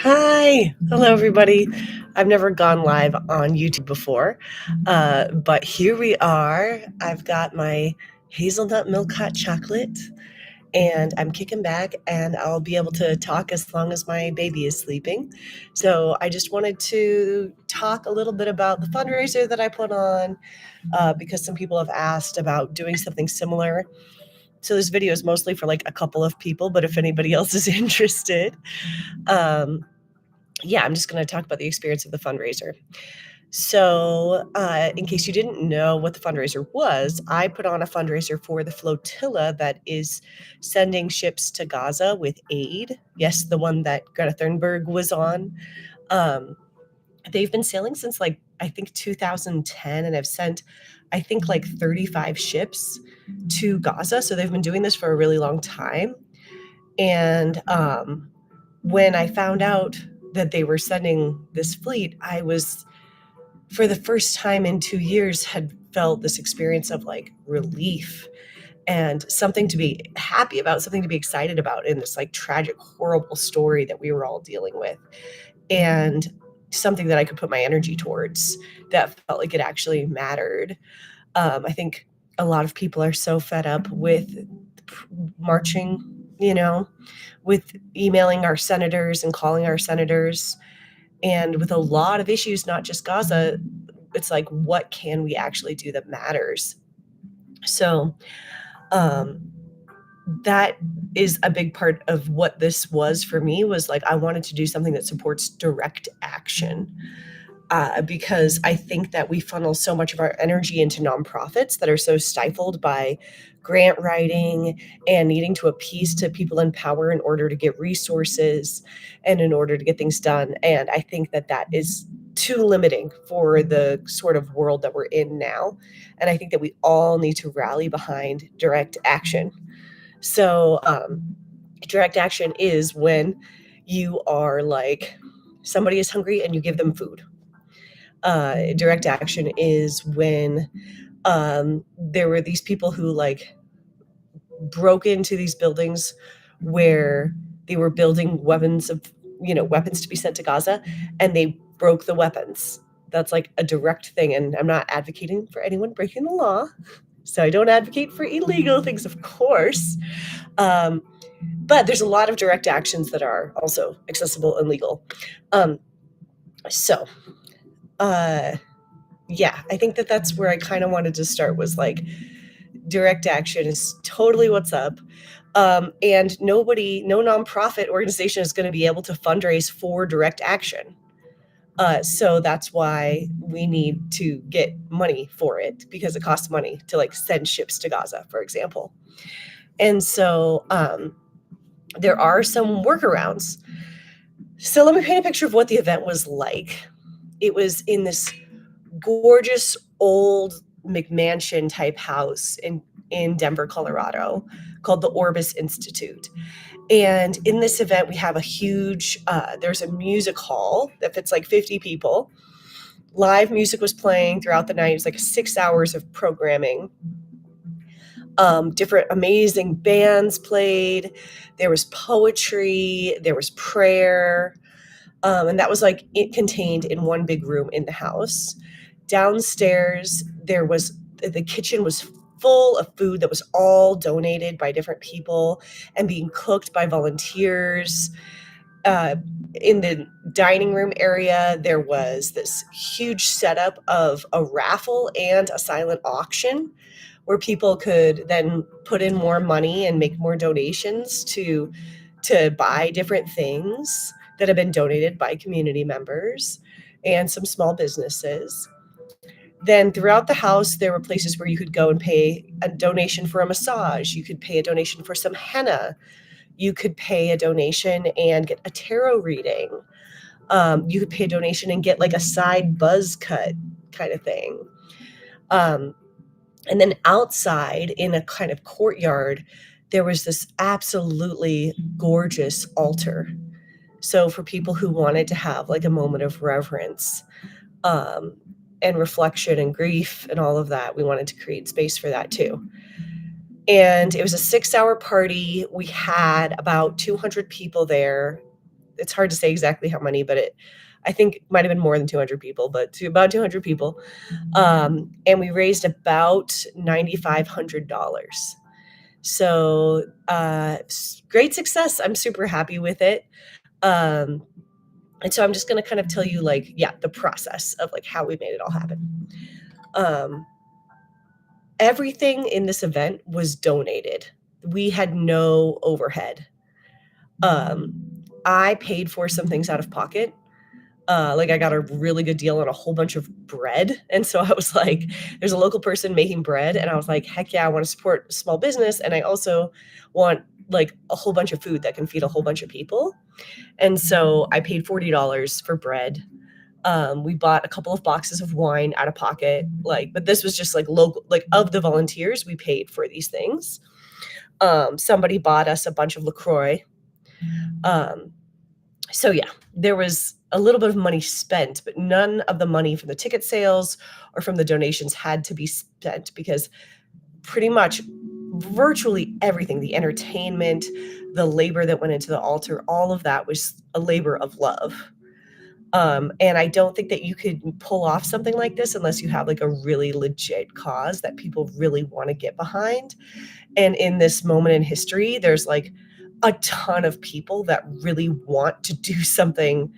Hi. Hello, everybody. I've never gone live on YouTube before, but here we are. I've got my hazelnut milk hot chocolate, and I'm kicking back, and I'll be able to talk as long as my baby is sleeping. So I just wanted to talk a little bit about the fundraiser that I put on, because some people have asked about doing something similar. So this video is mostly for like a couple of people, but if anybody else is interested, um, yeah, I'm just going to talk about the experience of the fundraiser. So, in case you didn't know what the fundraiser was, I put on a fundraiser for the flotilla that is sending ships to Gaza with aid. Yes, the one that Greta Thunberg was on. Um, they've been sailing since like, I think 2010, and have sent, I think, like 35 ships to Gaza. So they've been doing this for a really long time. And when I found out that they were sending this fleet, I was, for the first time in 2 years, had felt this experience of like relief and something to be happy about, something to be excited about in this like tragic, horrible story that we were all dealing with. And something that I could put my energy towards that felt like it actually mattered. I think a lot of people are so fed up with marching, you know, with emailing our senators and calling our senators, and with a lot of issues, not just Gaza. It's like, what can we actually do that matters? So um, that is a big part of what this was for me, was like, I wanted to do something that supports direct action. Because I think that we funnel so much of our energy into nonprofits that are so stifled by grant writing and needing to appease to people in power in order to get resources and in order to get things done. And I think that that is too limiting for the sort of world that we're in now. And I think that we all need to rally behind direct action. So, direct action is when you are like, somebody is hungry and you give them food. Direct action is when there were these people who like broke into these buildings where they were building weapons to be sent to Gaza, and they broke the weapons. That's like a direct thing. And I'm not advocating for anyone breaking the law. So I don't advocate for illegal things, of course. Um, but there's a lot of direct actions that are also accessible and legal. Um, so, uh, yeah, I think that that's where I kind of wanted to start, was like, direct action is totally what's up. And no nonprofit organization is going to be able to fundraise for direct action. So that's why we need to get money for it, because it costs money to like send ships to Gaza, for example. And so there are some workarounds. So let me paint a picture of what the event was like. It was in this gorgeous old McMansion type house in Denver, Colorado, called the Orbis Institute. And in this event, we have a huge, there's a music hall that fits like 50 people. Live music was playing throughout the night. It was like 6 hours of programming. Different amazing bands played. There was poetry, there was prayer. And that was like it contained in one big room in the house. Downstairs, the kitchen was full of food that was all donated by different people and being cooked by volunteers. In the dining room area, there was this huge setup of a raffle and a silent auction where people could then put in more money and make more donations to buy different things that have been donated by community members and some small businesses. Then throughout the house, there were places where you could go and pay a donation for a massage. You could pay a donation for some henna. You could pay a donation and get a tarot reading. You could pay a donation and get like a side buzz cut kind of thing. And then outside in a kind of courtyard, there was this absolutely gorgeous altar. So for people who wanted to have like a moment of reverence, and reflection and grief and all of that, we wanted to create space for that too. And it was a 6-hour party. We had about 200 people there. it's hard to say exactly how many, but I think it might have been more than 200 people, but to about 200 people. And we raised about $9,500. So great success. I'm super happy with it. And so I'm just going to kind of tell you like, yeah, the process of like how we made it all happen. Everything in this event was donated. We had no overhead. I paid for some things out of pocket. Like I got a really good deal on a whole bunch of bread. And so I was like, there's a local person making bread. And I was like, heck yeah, I want to support small business. And I also want like a whole bunch of food that can feed a whole bunch of people. And so I paid $40 for bread. We bought a couple of boxes of wine out of pocket, but this was just like local, like of the volunteers, we paid for these things. Somebody bought us a bunch of LaCroix. So yeah, there was a little bit of money spent, but none of the money from the ticket sales or from the donations had to be spent because pretty much virtually everything, the entertainment, the labor that went into the altar, all of that was a labor of love. And I don't think that you could pull off something like this unless you have like a really legit cause that people really want to get behind. And in this moment in history, there's like a ton of people that really want to do something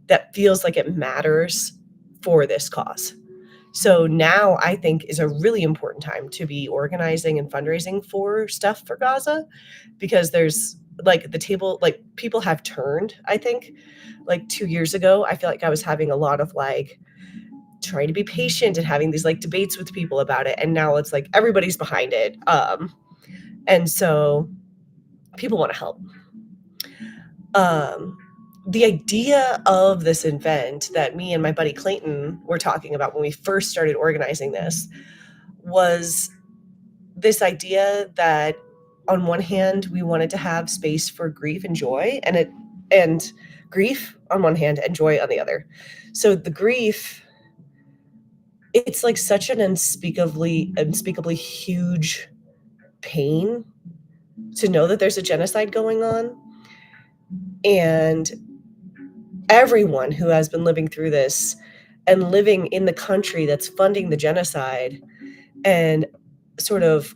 that feels like it matters for this cause. So now I think is a really important time to be organizing and fundraising for stuff for Gaza, because there's like the table, like people have turned, I think. Like 2 years ago, I feel like I was having a lot of like trying to be patient and having these like debates with people about it. And now it's like everybody's behind it. And so people want to help. The idea of this event that me and my buddy Clayton were talking about when we first started organizing this was this idea that on one hand, we wanted to have space for grief and joy, and grief on one hand and joy on the other. So the grief, it's like such an unspeakably huge pain to know that there's a genocide going on. And everyone who has been living through this and living in the country that's funding the genocide and sort of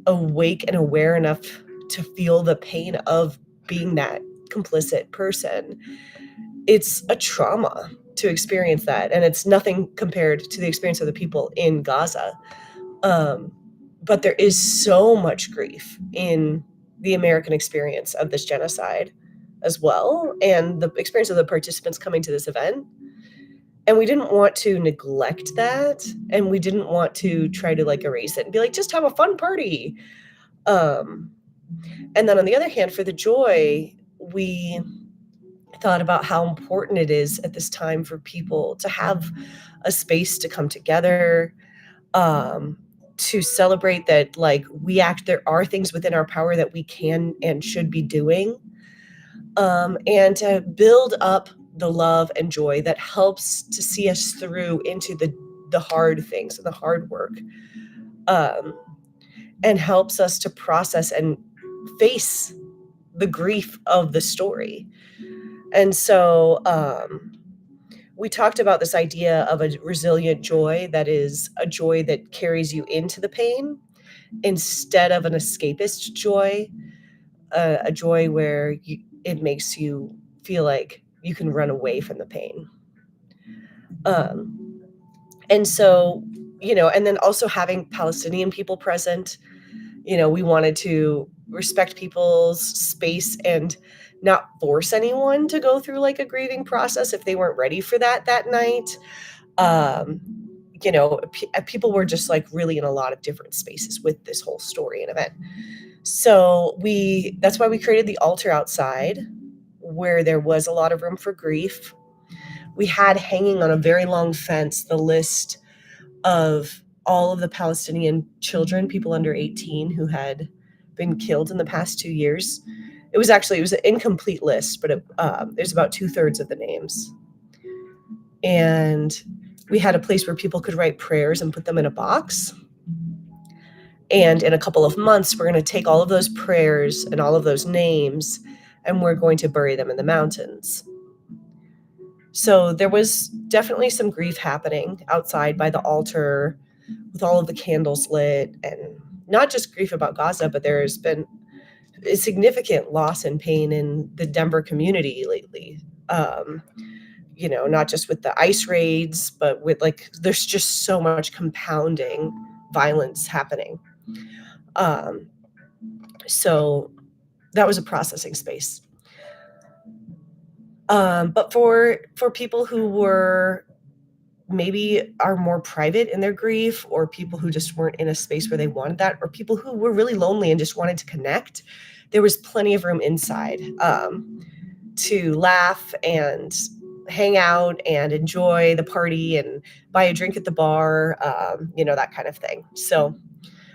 awake and aware enough to feel the pain of being that complicit person, it's a trauma to experience that. And it's nothing compared to the experience of the people in Gaza. But there is so much grief in the American experience of this genocide as well, and the experience of the participants coming to this event. And we didn't want to neglect that, and we didn't want to try to like erase it and be like, just have a fun party. And then on the other hand, for the joy, we thought about how important it is at this time for people to have a space to come together, to celebrate that like there are things within our power that we can and should be doing, and to build up the love and joy that helps to see us through into the hard things and the hard work, and helps us to process and face the grief of the story. And so we talked about this idea of a resilient joy that is a joy that carries you into the pain instead of an escapist joy, a joy where it makes you feel like you can run away from the pain. And so, and then also having Palestinian people present, we wanted to respect people's space and not force anyone to go through like a grieving process if they weren't ready for that night. People were just like really in a lot of different spaces with this whole story and event. So that's why we created the altar outside, where there was a lot of room for grief. We had hanging on a very long fence the list of all of the Palestinian children, people under 18 who had been killed in the past 2 years. It was an incomplete list, but there's about 2/3 of the names. And we had a place where people could write prayers and put them in a box. And in a couple of months, we're going to take all of those prayers and all of those names and we're going to bury them in the mountains. So there was definitely some grief happening outside by the altar with all of the candles lit, and not just grief about Gaza, but there's been a significant loss and pain in the Denver community lately. Not just with the ICE raids, but with there's just so much compounding violence happening. So that was a processing space. But for people who were maybe are more private in their grief, or people who just weren't in a space where they wanted that, or people who were really lonely and just wanted to connect, there was plenty of room inside to laugh and hang out and enjoy the party and buy a drink at the bar, that kind of thing. So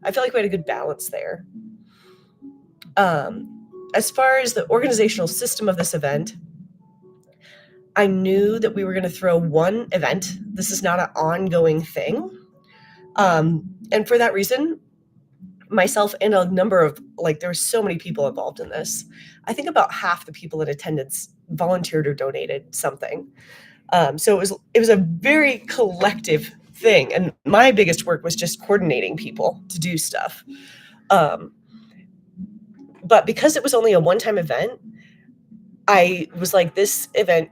I feel like we had a good balance there. As far as the organizational system of this event, I knew that we were going to throw one event. This is not an ongoing thing. And for that reason, myself and a number of, there were so many people involved in this. I think about half the people in attendance volunteered or donated something. So it was a very collective thing. And my biggest work was just coordinating people to do stuff. But because it was only a one-time event, I was like, this event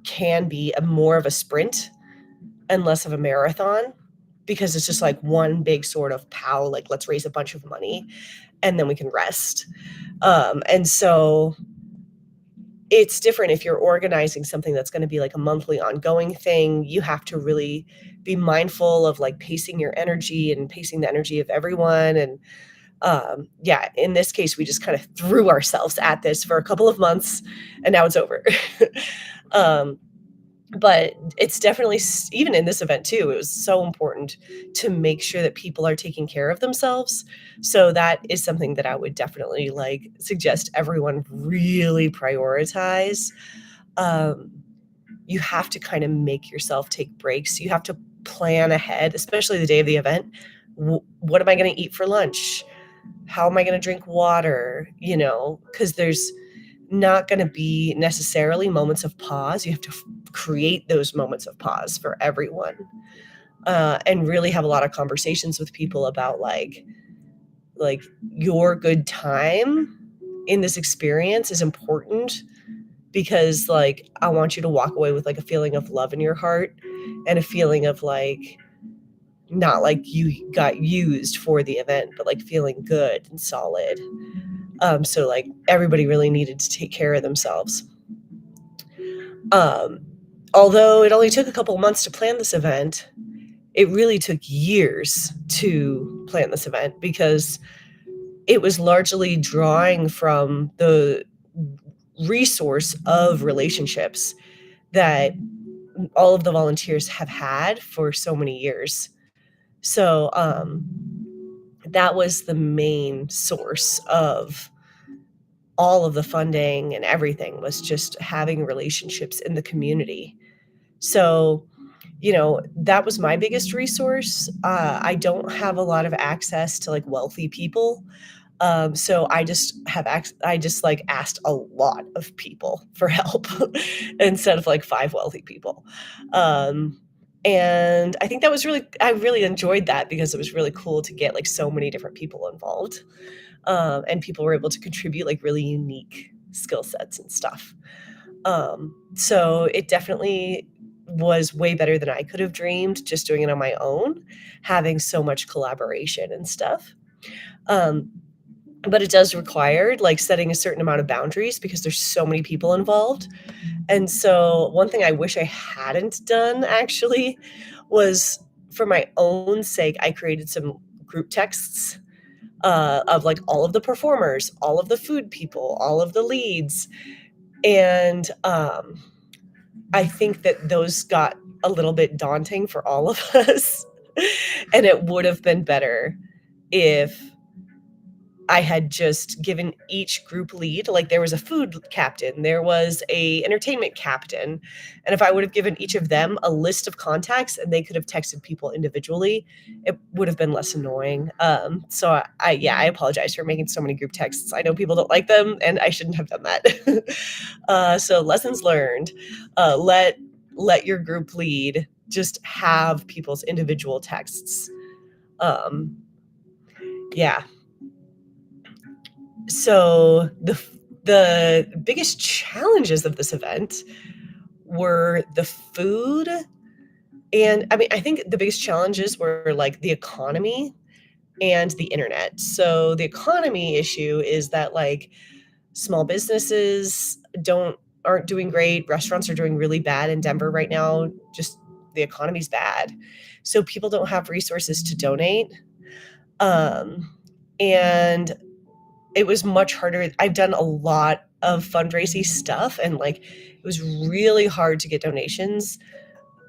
can be more of a sprint and less of a marathon, because it's just like one big sort of pow, let's raise a bunch of money and then we can rest. And so it's different if you're organizing something that's going to be like a monthly ongoing thing. You have to really be mindful of pacing your energy and pacing the energy of everyone. And in this case, we just kind of threw ourselves at this for a couple of months and now it's over. But it's definitely, even in this event too, it was so important to make sure that people are taking care of themselves. So that is something that I would definitely suggest everyone really prioritize. You have to kind of make yourself take breaks. You have to plan ahead, especially the day of the event. What am I going to eat for lunch? How am I going to drink water? Because there's not going to be necessarily moments of pause. You have to create those moments of pause for everyone, and really have a lot of conversations with people about your good time in this experience is important, because I want you to walk away with a feeling of love in your heart and a feeling of not you got used for the event, but feeling good and solid. So everybody really needed to take care of themselves. Although it only took a couple months to plan this event, it really took years to plan this event, because it was largely drawing from the resource of relationships that all of the volunteers have had for so many years. So that was the main source of all of the funding, and everything was just having relationships in the community. So, that was my biggest resource. I don't have a lot of access to wealthy people. So I just asked a lot of people for help instead of 5 wealthy people. And I think I really enjoyed that, because it was really cool to get so many different people involved. And people were able to contribute really unique skill sets and stuff. So it definitely was way better than I could have dreamed, just doing it on my own, having so much collaboration and stuff. But it does require setting a certain amount of boundaries, because there's so many people involved. And so one thing I wish I hadn't done actually was, for my own sake, I created some group texts of all of the performers, all of the food people, all of the leads. And I think that those got a little bit daunting for all of us. And it would have been better if I had just given each group lead, like there was a food captain, there was a entertainment captain, and if I would have given each of them a list of contacts and they could have texted people individually, it would have been less annoying. So I apologize for making so many group texts. I know people don't like them, and I shouldn't have done that. So lessons learned. Let your group lead just have people's individual texts. Yeah. So the biggest challenges of this event were the food. And I mean, I think the biggest challenges were like the economy and the internet. So the economy issue is that like small businesses aren't doing great. Restaurants are doing really bad in Denver right now. Just the economy's bad. So people don't have resources to donate. And it was much harder. I've done a lot of fundraising stuff and like it was really hard to get donations.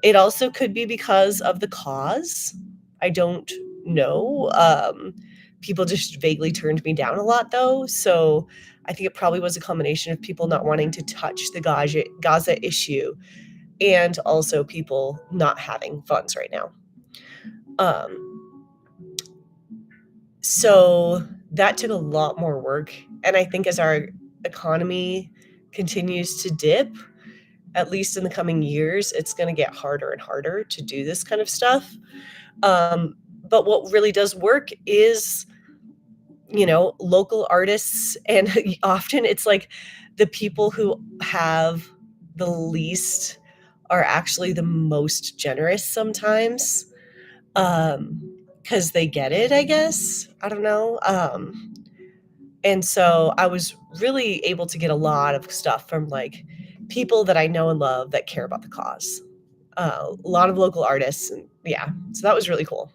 It also could be because of the cause. I don't know. People just vaguely turned me down a lot though. So I think it probably was a combination of people not wanting to touch the Gaza issue and also people not having funds right now. So that took a lot more work. And I think as our economy continues to dip, at least in the coming years, it's going to get harder and harder to do this kind of stuff. But what really does work is, local artists. And often it's like the people who have the least are actually the most generous sometimes. Because they get it, I guess. I don't know. And so I was really able to get a lot of stuff from like people that I know and love that care about the cause. A lot of local artists, and yeah, so that was really cool.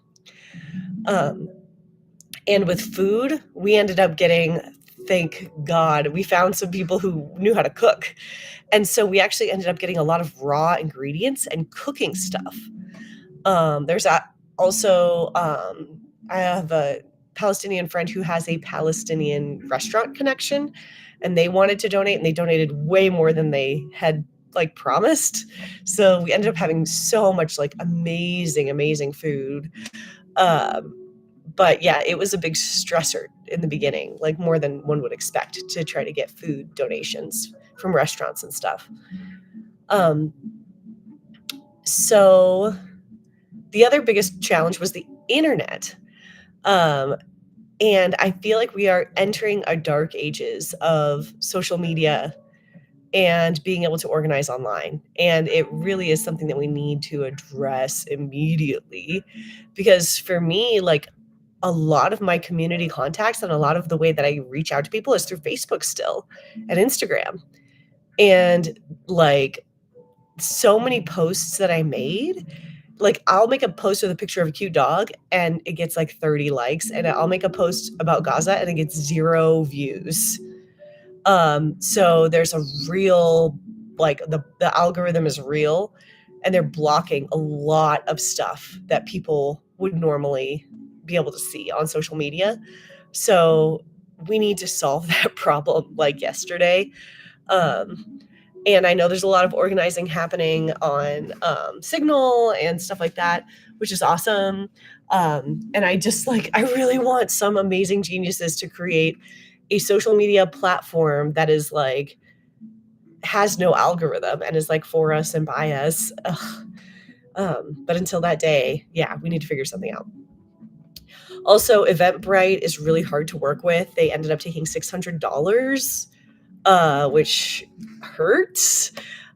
And with food, we ended up getting, thank God, we found some people who knew how to cook. And so we actually ended up getting a lot of raw ingredients and cooking stuff. There's also, I have a Palestinian friend who has a Palestinian restaurant connection, and they wanted to donate, and they donated way more than they had like promised. So we ended up having so much like amazing food. But yeah, it was a big stressor in the beginning, like more than one would expect to try to get food donations from restaurants and stuff. So the other biggest challenge was the internet. And I feel like we are entering a dark ages of social media and being able to organize online. And it really is something that we need to address immediately. Because for me, like a lot of my community contacts and a lot of the way that I reach out to people is through Facebook still and Instagram. And like so many posts that I made, like I'll make a post with a picture of a cute dog and it gets like 30 likes, and I'll make a post about Gaza and it gets 0 views. So there's a real, like the algorithm is real, and they're blocking a lot of stuff that people would normally be able to see on social media. So we need to solve that problem like yesterday. And I know there's a lot of organizing happening on Signal and stuff like that, which is awesome. And I really want some amazing geniuses to create a social media platform that is like, has no algorithm and is like for us and by us. But until that day, yeah, we need to figure something out. Also, Eventbrite is really hard to work with. They ended up taking $600, which hurts.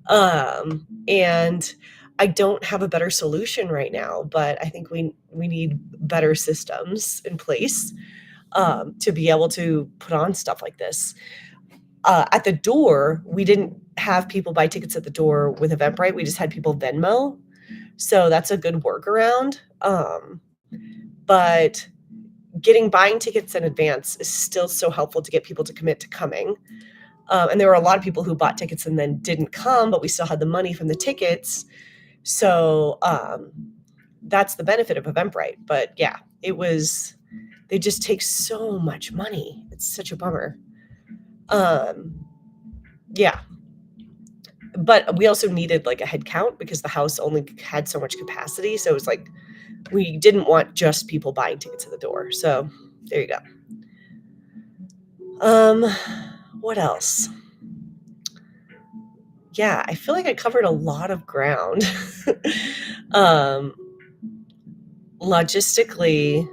And I don't have a better solution right now, but I think we need better systems in place to be able to put on stuff like this. At the door, we didn't have people buy tickets at the door with Eventbrite. We just had people Venmo. So that's a good workaround. But buying tickets in advance is still so helpful to get people to commit to coming. And there were a lot of people who bought tickets and then didn't come, but we still had the money from the tickets. So that's the benefit of Eventbrite. But yeah, it was they just take so much money. It's such a bummer. Yeah. But we also needed like a head count because the house only had so much capacity. So it was like we didn't want just people buying tickets at the door. So there you go. What else? Yeah, I feel like I covered a lot of ground. um, Logistically,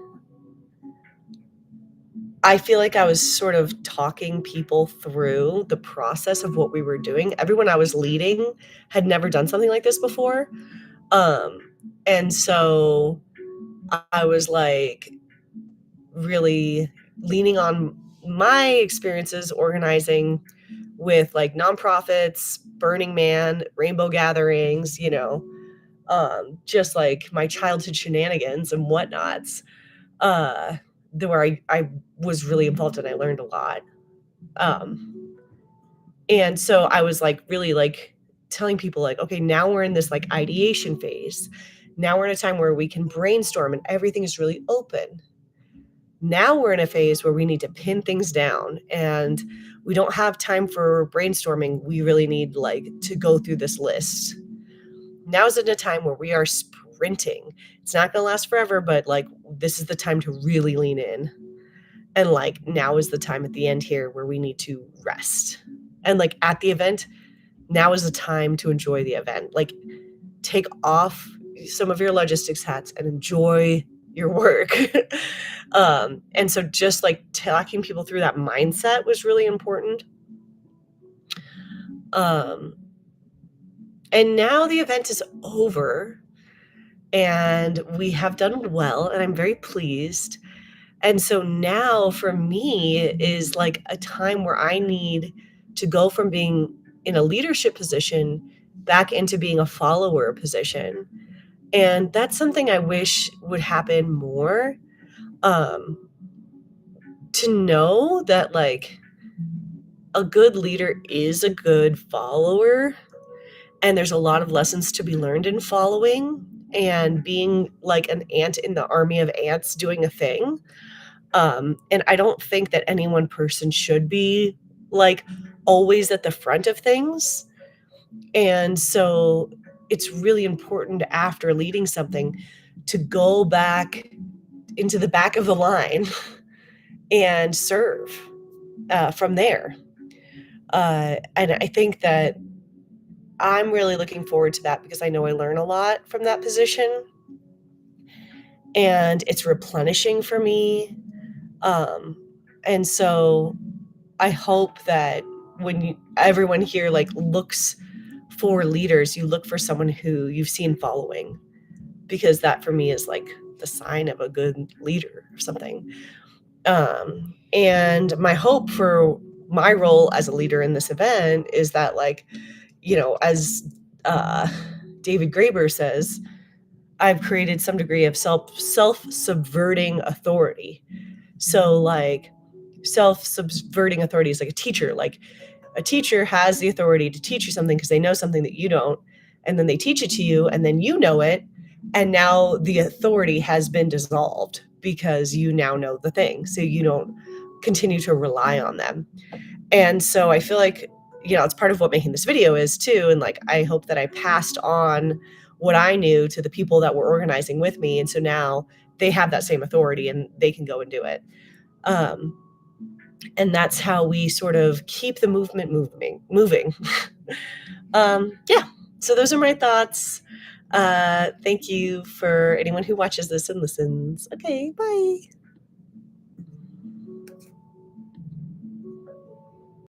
I feel like I was sort of talking people through the process of what we were doing. Everyone I was leading had never done something like this before. Um, and so I was like really leaning on my experiences organizing with like nonprofits, Burning Man, rainbow gatherings, just like my childhood shenanigans and whatnots, where I was really involved and I learned a lot. And so I was like really like telling people like, okay, now we're in this like ideation phase. Now we're in a time where we can brainstorm and everything is really open. Now we're in a phase where we need to pin things down and we don't have time for brainstorming. We really need like to go through this list. Now is in a time where we are sprinting. It's not going to last forever, but like this is the time to really lean in. And like now is the time at the end here where we need to rest. And like at the event, now is the time to enjoy the event. Like take off some of your logistics hats and enjoy your work. And so just like talking people through that mindset was really important. And now the event is over and we have done well and I'm very pleased. And so now for me is like a time where I need to go from being in a leadership position back into being a follower position. And that's something I wish would happen more. To know that like a good leader is a good follower, and there's a lot of lessons to be learned in following and being like an ant in the army of ants doing a thing. And I don't think that any one person should be like always at the front of things. And so it's really important after leading something to go back into the back of the line and serve from there. And I think that I'm really looking forward to that because I know I learn a lot from that position and it's replenishing for me. And so I hope that when everyone here like looks for leaders, you look for someone who you've seen following, because that for me is like the sign of a good leader or something. And my hope for my role as a leader in this event is that like, as uh, David Graeber says, I've created some degree of self-subverting authority. So like self-subverting authority is like a teacher. Like a teacher has the authority to teach you something because they know something that you don't, and then they teach it to you, and then you know it, and now the authority has been dissolved because you now know the thing, so you don't continue to rely on them. And so I feel like, it's part of what making this video is too. And like, I hope that I passed on what I knew to the people that were organizing with me. And so now they have that same authority and they can go and do it. And that's how we sort of keep the movement moving. Yeah. So those are my thoughts. Thank you for anyone who watches this and listens. Okay, bye.